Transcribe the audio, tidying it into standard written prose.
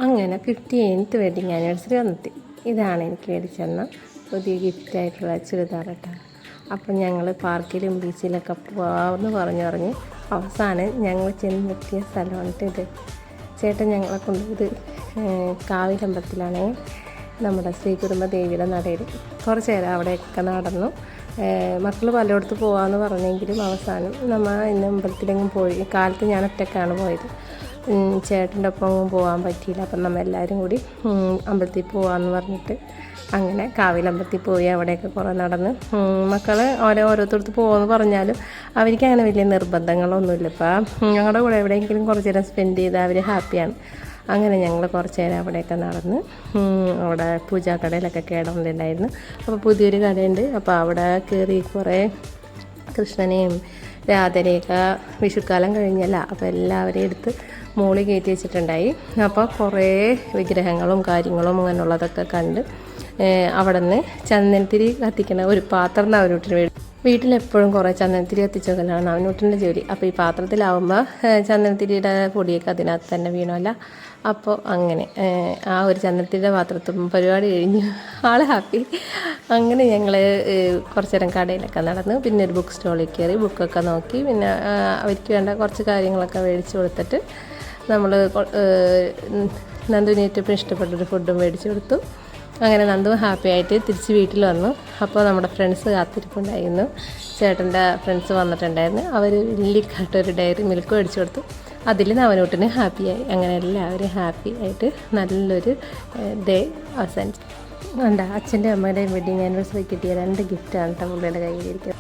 അങ്ങനെ 58th wedding anniversary വന്നെത്തി. ഇതാണ് എനിക്ക് മേടിച്ചെന്ന പുതിയ ഗിഫ്റ്റായിട്ടുള്ള ചുരിദാർ കേട്ടോ. അപ്പം ഞങ്ങൾ പാർക്കിലും ബീച്ചിലൊക്കെ പോകാമെന്ന് പറഞ്ഞ് അവസാനം ഞങ്ങൾ ചെന്നെത്തിയ സ്ഥലമാണ് ഇത്. ചേട്ടൻ ഞങ്ങളെ കൊണ്ടുപോയത് കാവിലമ്പലത്തിലാണ്, നമ്മുടെ ശ്രീകുടുംബ ദേവിയുടെ നടയിൽ. കുറച്ച് നേരം അവിടെയൊക്കെ നടന്നു. മക്കൾ പലയിടത്ത് പോകാമെന്ന് പറഞ്ഞെങ്കിലും അവസാനം നമ്മൾ ഇന്ന് അമ്പലത്തിലെങ്കിലും പോയി. കാലത്ത് ഞാൻ ഒറ്റയ്ക്കാണ് പോയത്, ചേട്ടൻ്റെ ഒപ്പം പോകാൻ പറ്റിയില്ല. അപ്പം നമ്മൾ എല്ലാവരും കൂടി അമ്പലത്തിൽ പോകാമെന്ന് പറഞ്ഞിട്ട് അങ്ങനെ കാവിലമ്പലത്തിൽ പോയി. അവിടെയൊക്കെ കുറേ നടന്ന് മക്കൾ ഓരോരുത്തർക്ക് പോകുമെന്ന് പറഞ്ഞാലും അവർക്ക് അങ്ങനെ വലിയ നിർബന്ധങ്ങളൊന്നുമില്ല. ഇപ്പം ഞങ്ങളുടെ കൂടെ എവിടെയെങ്കിലും കുറച്ച് നേരം സ്പെൻഡ് ചെയ്താൽ അവർ ഹാപ്പിയാണ്. അങ്ങനെ ഞങ്ങൾ കുറച്ച് നേരം അവിടെയൊക്കെ നടന്ന് അവിടെ പൂജാക്കടയിലൊക്കെ കയറുന്നുണ്ടായിരുന്നു. അപ്പോൾ പുതിയൊരു കടയുണ്ട്. അപ്പോൾ അവിടെ കയറി കുറേ കൃഷ്ണനെയും രാധനെയൊക്കെ വിഷുക്കാലം കഴിഞ്ഞല്ല, അപ്പോൾ എല്ലാവരെയും എടുത്ത് മോളിൽ കയറ്റി വെച്ചിട്ടുണ്ടായി. അപ്പോൾ കുറേ വിഗ്രഹങ്ങളും കാര്യങ്ങളും അങ്ങനെയുള്ളതൊക്കെ കണ്ട് അവിടെ നിന്ന് ചന്ദനത്തിരി കത്തിക്കണ ഒരു പാത്രം അവനൂട്ടിന് വീട്ടിലെപ്പോഴും കുറേ ചന്ദനത്തിരി കത്തിച്ചോക്കലാണ് അവനൂട്ടിൻ്റെ ജോലി. അപ്പോൾ ഈ പാത്രത്തിലാവുമ്പോൾ ചന്ദനത്തിരിയുടെ പൊടിയൊക്കെ അതിനകത്ത് തന്നെ വീണല്ല. അപ്പോൾ അങ്ങനെ ആ ഒരു ചന്ദനത്തിരിയുടെ പാത്രത്തിൽ പരിപാടി കഴിഞ്ഞു, ആൾ ഹാപ്പി. അങ്ങനെ ഞങ്ങൾ കുറച്ച് നേരം കടയിലൊക്കെ നടന്നു. പിന്നെ ഒരു ബുക്ക് സ്റ്റോളിൽ കയറി ബുക്കൊക്കെ നോക്കി. പിന്നെ അവർക്ക് വേണ്ട കുറച്ച് കാര്യങ്ങളൊക്കെ മേടിച്ച് കൊടുത്തിട്ട് നമ്മൾ നന്ദുവിന് ഏറ്റവും ഇഷ്ടപ്പെട്ടൊരു ഫുഡും മേടിച്ച് കൊടുത്തു. അങ്ങനെ നന്ദു ഹാപ്പി ആയിട്ട് തിരിച്ച് വീട്ടിൽ വന്നു. അപ്പോൾ നമ്മുടെ ഫ്രണ്ട്സ് കാത്തിരിപ്പുണ്ടായിരുന്നു, ചേട്ടൻ്റെ ഫ്രണ്ട്സ് വന്നിട്ടുണ്ടായിരുന്നു. അവർ വലിയൊരു ഡയറി മിൽക്ക് മേടിച്ച് കൊടുത്തു. അതിൽ അവനൂട്ടിന് ഹാപ്പിയായി. അങ്ങനെ എല്ലാവരും ഹാപ്പി ആയിട്ട് നല്ലൊരു ഡേ അവസാനിച്ചു. വേണ്ട അച്ഛൻ്റെ അമ്മയുടെയും വെഡിങ് ആനിവേഴ്സറി കിട്ടിയ 2 ഗിഫ്റ്റാണ് കേട്ടോ പുള്ളിയുടെ കയ്യിലിരിക്കുന്നത്.